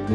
The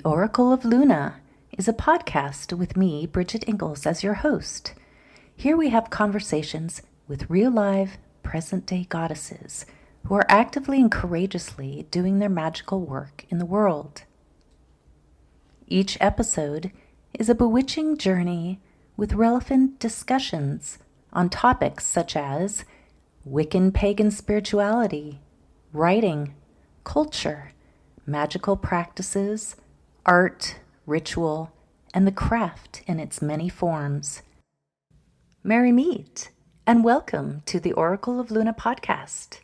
Oracle of Luna is a podcast with me, Bridget Engels, as your host. Here we have conversations with real live, present-day goddesses who are actively and courageously doing their magical work in the world. Each episode is a bewitching journey with relevant discussions on topics such as Wiccan pagan spirituality, writing, culture, magical practices, art, ritual, and the craft in its many forms. Merry meet, and welcome to the Oracle of Luna podcast.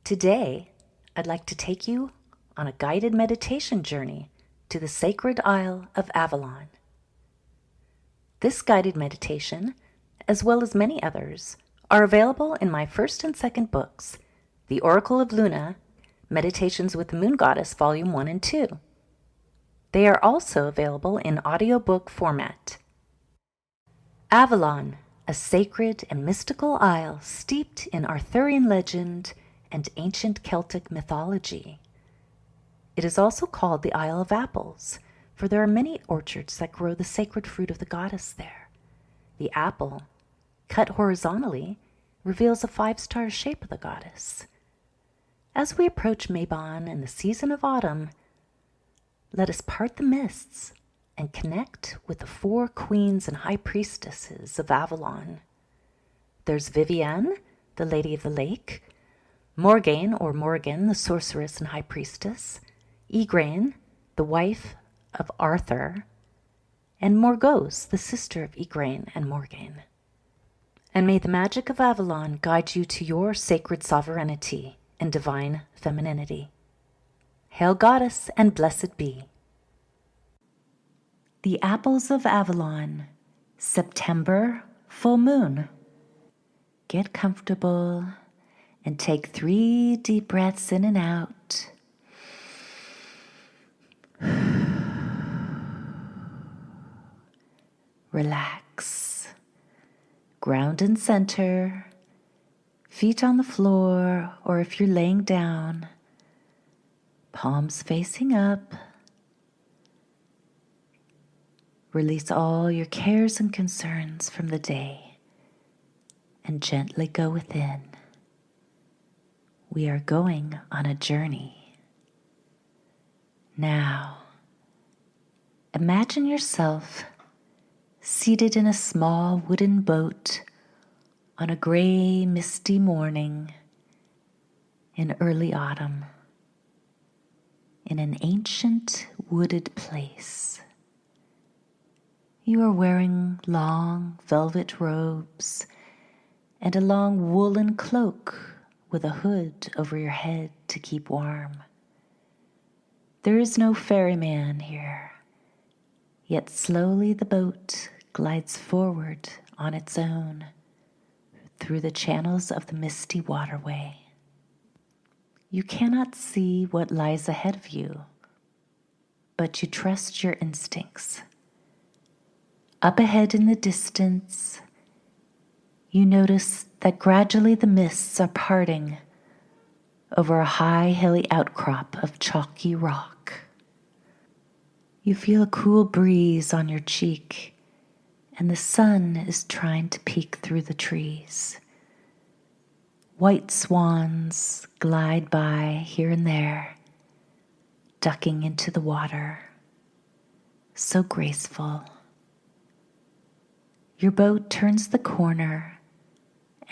Today, I'd like to take you on a guided meditation journey to the sacred Isle of Avalon. This guided meditation, as well as many others, are available in my first and second books, The Oracle of Luna, Meditations with the Moon Goddess, Volume 1 and 2. They are also available in audiobook format. Avalon, a sacred and mystical isle steeped in Arthurian legend and ancient Celtic mythology. It is also called the Isle of Apples, for there are many orchards that grow the sacred fruit of the goddess there. The apple, cut horizontally, reveals a 5-star shape of the goddess. As we approach Mabon and the season of autumn, let us part the mists and connect with the 4 queens and high priestesses of Avalon. There's Vivienne, the Lady of the Lake, Morgaine or Morgaine, the sorceress and high priestess, Igraine, the wife of Arthur, and Morgause, the sister of Igraine and Morgaine. And may the magic of Avalon guide you to your sacred sovereignty and divine femininity. Hail Goddess, and blessed be. The Apples of Avalon, September full moon. Get comfortable and take 3 deep breaths in and out. Relax. Ground and center. Feet on the floor, or if you're laying down, palms facing up. Release all your cares and concerns from the day and gently go within. We are going on a journey. Now, imagine yourself seated in a small wooden boat on a gray, misty morning in early autumn, in an ancient wooded place. You are wearing long velvet robes and a long woolen cloak with a hood over your head to keep warm. There is no ferryman here, yet slowly the boat glides forward on its own through the channels of the misty waterway. You cannot see what lies ahead of you, but you trust your instincts. Up ahead in the distance, you notice that gradually the mists are parting over a high, hilly outcrop of chalky rock. You feel a cool breeze on your cheek, and the sun is trying to peek through the trees. White swans glide by here and there, ducking into the water, so graceful. Your boat turns the corner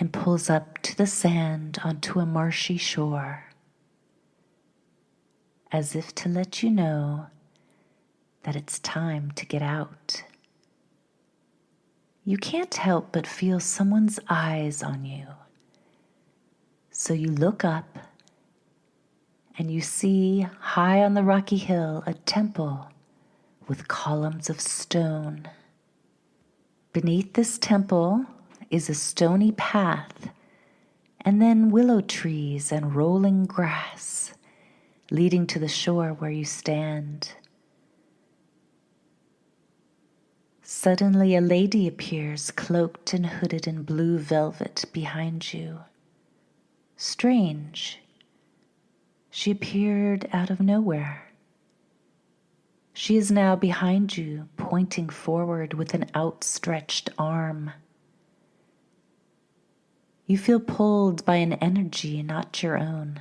and pulls up to the sand onto a marshy shore, as if to let you know that it's time to get out. You can't help but feel someone's eyes on you. So you look up and you see high on the rocky hill a temple with columns of stone. Beneath this temple is a stony path, and then willow trees and rolling grass leading to the shore where you stand. Suddenly a lady appears, cloaked and hooded in blue velvet behind you. Strange. She appeared out of nowhere. She is now behind you, pointing forward with an outstretched arm. You feel pulled by an energy not your own.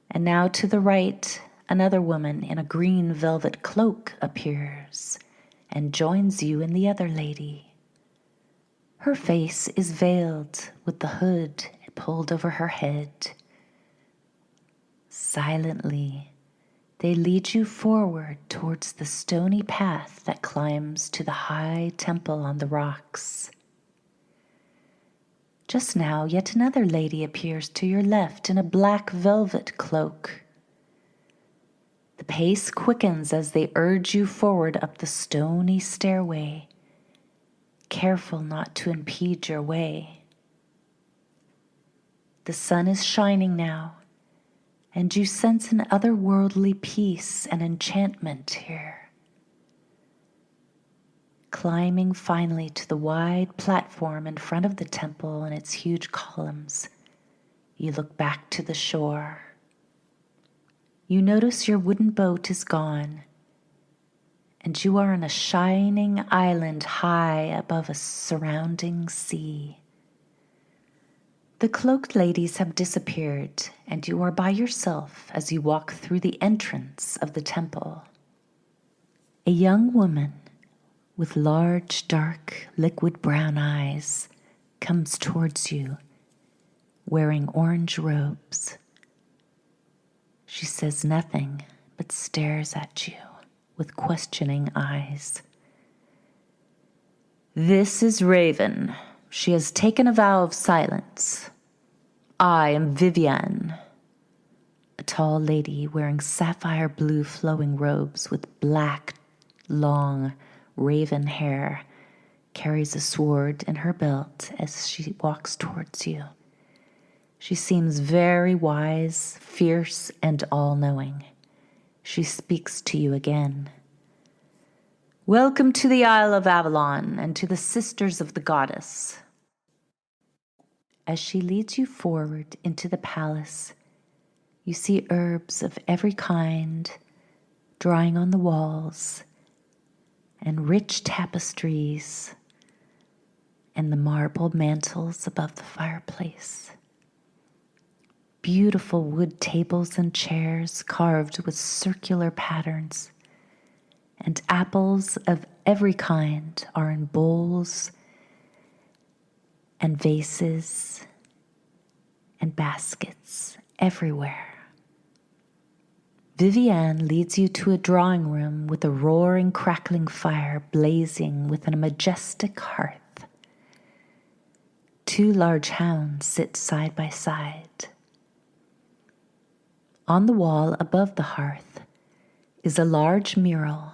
And now to the right, another woman in a green velvet cloak appears and joins you and the other lady. Her face is veiled with the hood pulled over her head. Silently, they lead you forward towards the stony path that climbs to the high temple on the rocks. Just now, yet another lady appears to your left in a black velvet cloak. The pace quickens as they urge you forward up the stony stairway, careful not to impede your way. The sun is shining now, and you sense an otherworldly peace and enchantment here. Climbing finally to the wide platform in front of the temple and its huge columns, you look back to the shore. You notice your wooden boat is gone, and you are on a shining island high above a surrounding sea. The cloaked ladies have disappeared, and you are by yourself as you walk through the entrance of the temple. A young woman with large, dark, liquid brown eyes comes towards you, wearing orange robes. She says nothing, but stares at you with questioning eyes. This is Raven. She has taken a vow of silence. I am Vivienne, a tall lady wearing sapphire blue flowing robes with black, long, raven hair, carries a sword in her belt as she walks towards you. She seems very wise, fierce, and all-knowing. She speaks to you again. Welcome to the Isle of Avalon and to the Sisters of the Goddess. As she leads you forward into the palace, you see herbs of every kind drying on the walls, and rich tapestries and the marble mantels above the fireplace. Beautiful wood tables and chairs carved with circular patterns, and apples of every kind are in bowls and vases and baskets everywhere. Vivienne leads you to a drawing room with a roaring, crackling fire blazing within a majestic hearth. 2 large hounds sit side by side. On the wall above the hearth is a large mural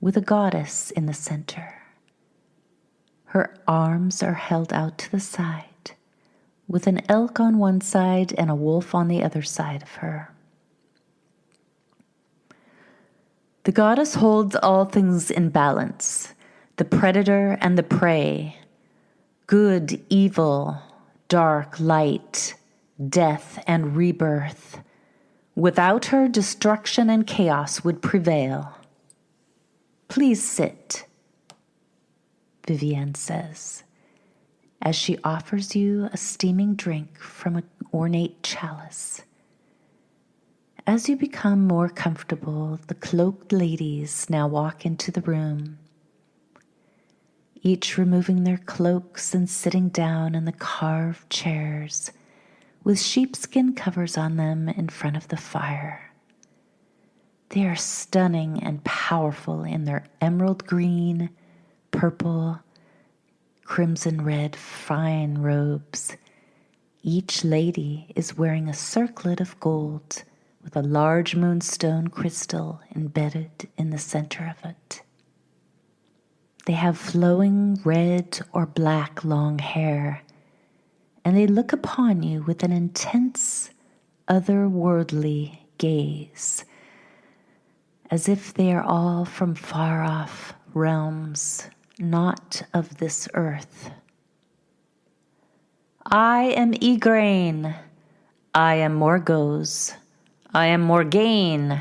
with a goddess in the center. Her arms are held out to the side, with an elk on one side and a wolf on the other side of her. The goddess holds all things in balance, the predator and the prey, good, evil, dark, light, death, and rebirth. Without her, destruction and chaos would prevail. Please sit, Vivienne says, as she offers you a steaming drink from an ornate chalice. As you become more comfortable, the cloaked ladies now walk into the room, each removing their cloaks and sitting down in the carved chairs with sheepskin covers on them in front of the fire. They are stunning and powerful in their emerald green, purple, crimson red fine robes. Each lady is wearing a circlet of gold with a large moonstone crystal embedded in the center of it. They have flowing red or black long hair, and they look upon you with an intense, otherworldly gaze, as if they are all from far-off realms, not of this earth. I am Igraine. I am Morgause. I am Morgaine.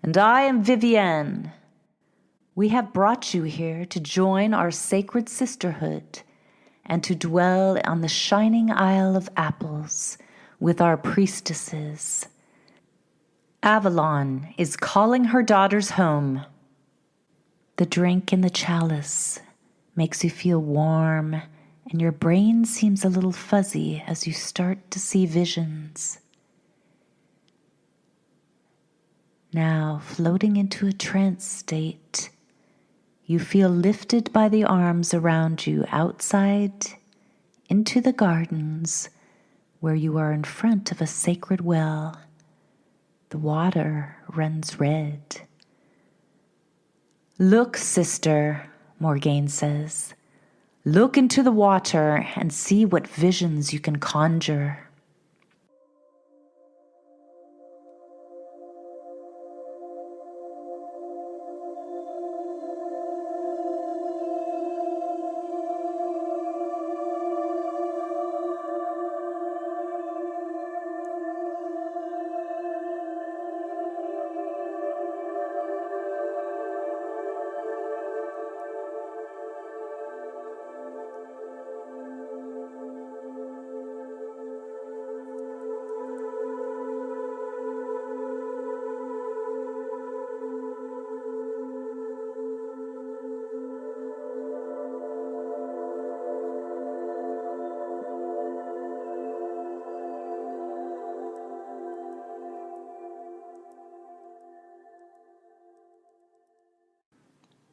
And I am Vivienne. We have brought you here to join our sacred sisterhood and to dwell on the shining Isle of Apples with our priestesses. Avalon is calling her daughters home. The drink in the chalice makes you feel warm, and your brain seems a little fuzzy as you start to see visions. Now, floating into a trance state, you feel lifted by the arms around you outside into the gardens where you are in front of a sacred well. The water runs red. Look, sister, Morgaine says. Look into the water and see what visions you can conjure.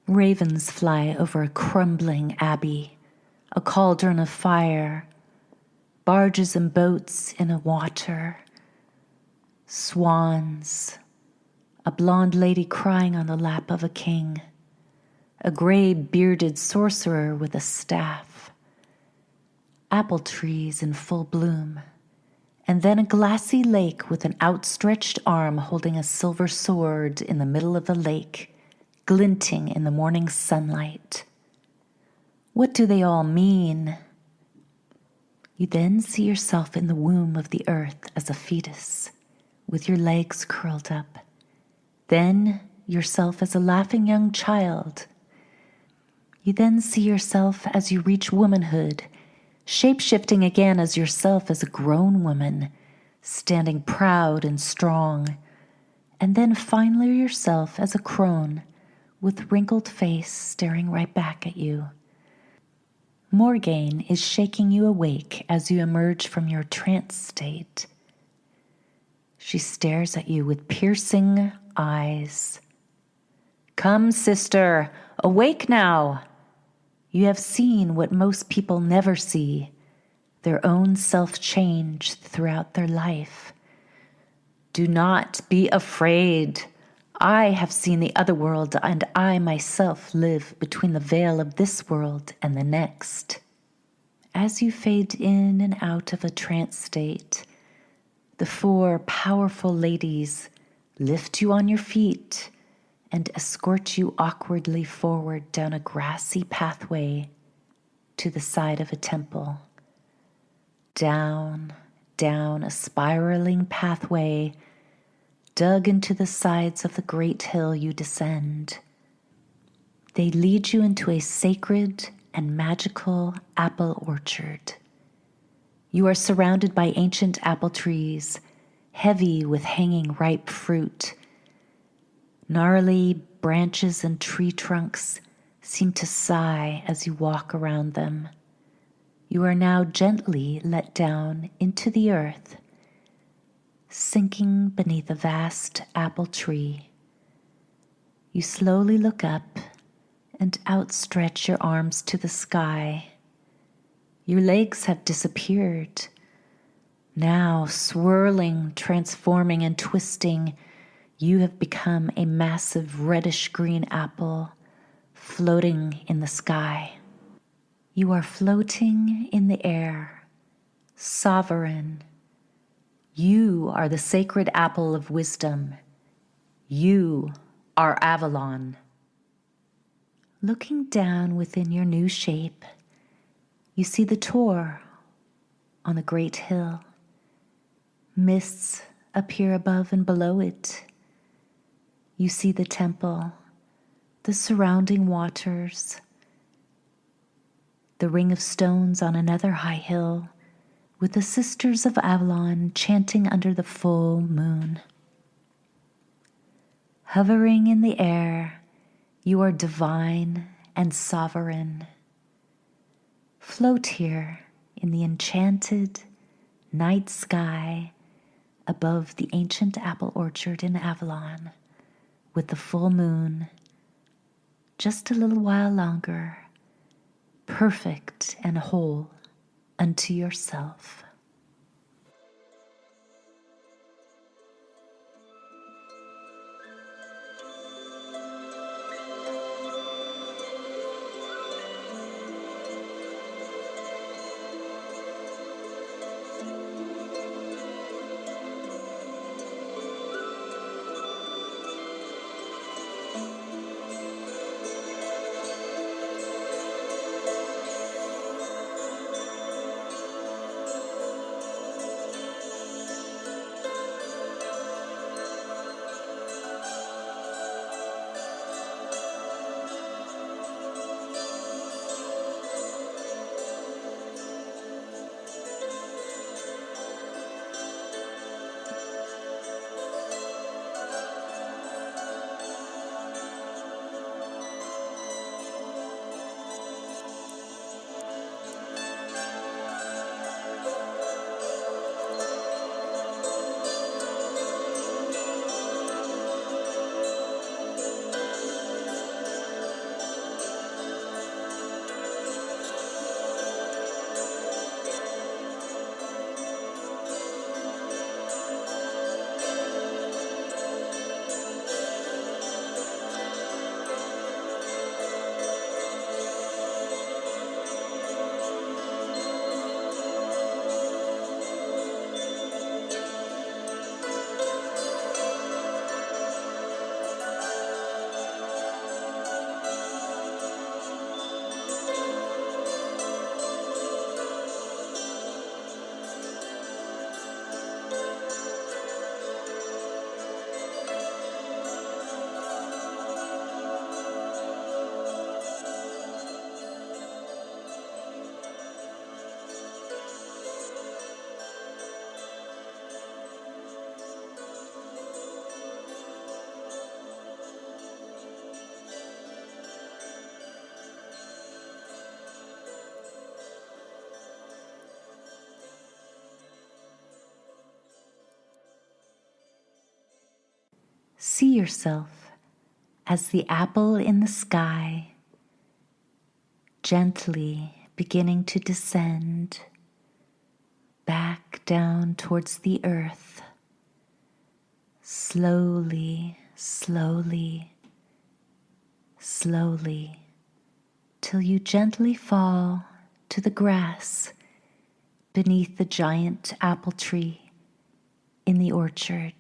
Ravens fly over a crumbling abbey, a cauldron of fire, barges and boats in a water, swans, a blonde lady crying on the lap of a king, a gray-bearded sorcerer with a staff, apple trees in full bloom, and then a glassy lake with an outstretched arm holding a silver sword in the middle of the lake, glinting in the morning sunlight. What do they all mean? You then see yourself in the womb of the earth as a fetus, with your legs curled up. Then yourself as a laughing young child. You then see yourself as you reach womanhood, shape-shifting again as yourself as a grown woman, standing proud and strong, and then finally yourself as a crone, with wrinkled face staring right back at you. Morgaine is shaking you awake as you emerge from your trance state. She stares at you with piercing eyes. Come, sister, awake now. You have seen what most people never see, their own self-change throughout their life. Do not be afraid. I have seen the other world, and I myself live between the veil of this world and the next. As you fade in and out of a trance state, the four powerful ladies lift you on your feet and escort you awkwardly forward down a grassy pathway to the side of a temple. Down a spiraling pathway dug into the sides of the great hill you descend. They lead you into a sacred and magical apple orchard. You are surrounded by ancient apple trees, heavy with hanging ripe fruit. Gnarly branches and tree trunks seem to sigh as you walk around them. You are now gently let down into the earth, sinking beneath a vast apple tree. You slowly look up and outstretch your arms to the sky. Your legs have disappeared. Now, swirling, transforming, and twisting, you have become a massive reddish-green apple floating in the sky. You are floating in the air, sovereign. You are the sacred apple of wisdom. You are Avalon. Looking down within your new shape, you see the Tor on the great hill. Mists appear above and below it. You see the temple, the surrounding waters, the ring of stones on another high hill, with the Sisters of Avalon chanting under the full moon. Hovering in the air, you are divine and sovereign. Float here in the enchanted night sky above the ancient apple orchard in Avalon, with the full moon, just a little while longer, perfect and whole unto yourself. See yourself as the apple in the sky, gently beginning to descend back down towards the earth, slowly, slowly, slowly, till you gently fall to the grass beneath the giant apple tree in the orchard.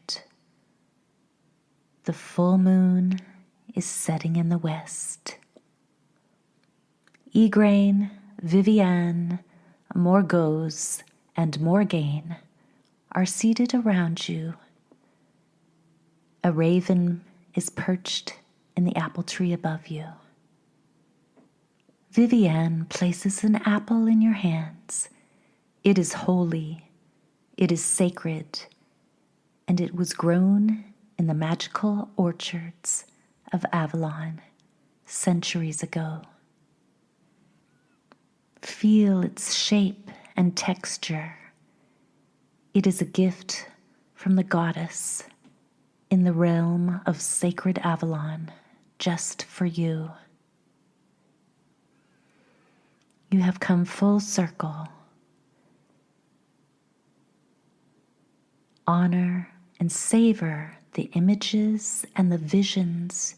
The full moon is setting in the west. Igraine, Vivienne, Morgause, and Morgaine are seated around you. A raven is perched in the apple tree above you. Vivienne places an apple in your hands. It is holy, it is sacred, and it was grown in the magical orchards of Avalon centuries ago. Feel its shape and texture. It is a gift from the goddess in the realm of sacred Avalon, just for you. You have come full circle. Honor and savor the images and the visions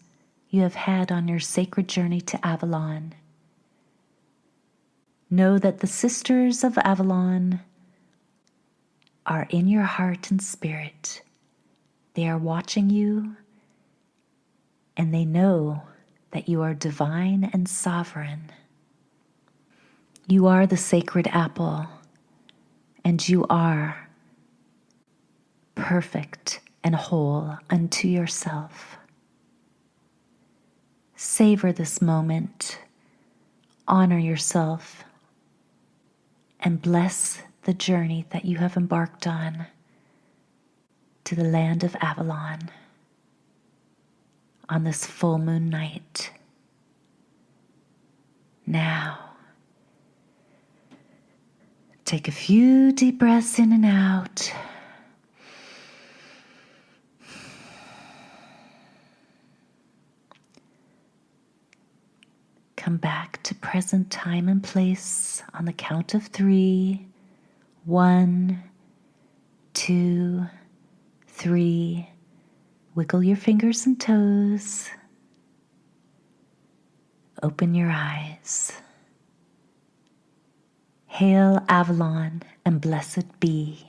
you have had on your sacred journey to Avalon. Know that the Sisters of Avalon are in your heart and spirit. They are watching you, and they know that you are divine and sovereign. You are the sacred apple, and you are perfect and whole unto yourself. Savor this moment, honor yourself, and bless the journey that you have embarked on to the land of Avalon on this full moon night. Now, take a few deep breaths in and out. Come back to present time and place on the count of 3. 1, 2, 3. Wiggle your fingers and toes. Open your eyes. Hail Avalon and blessed be.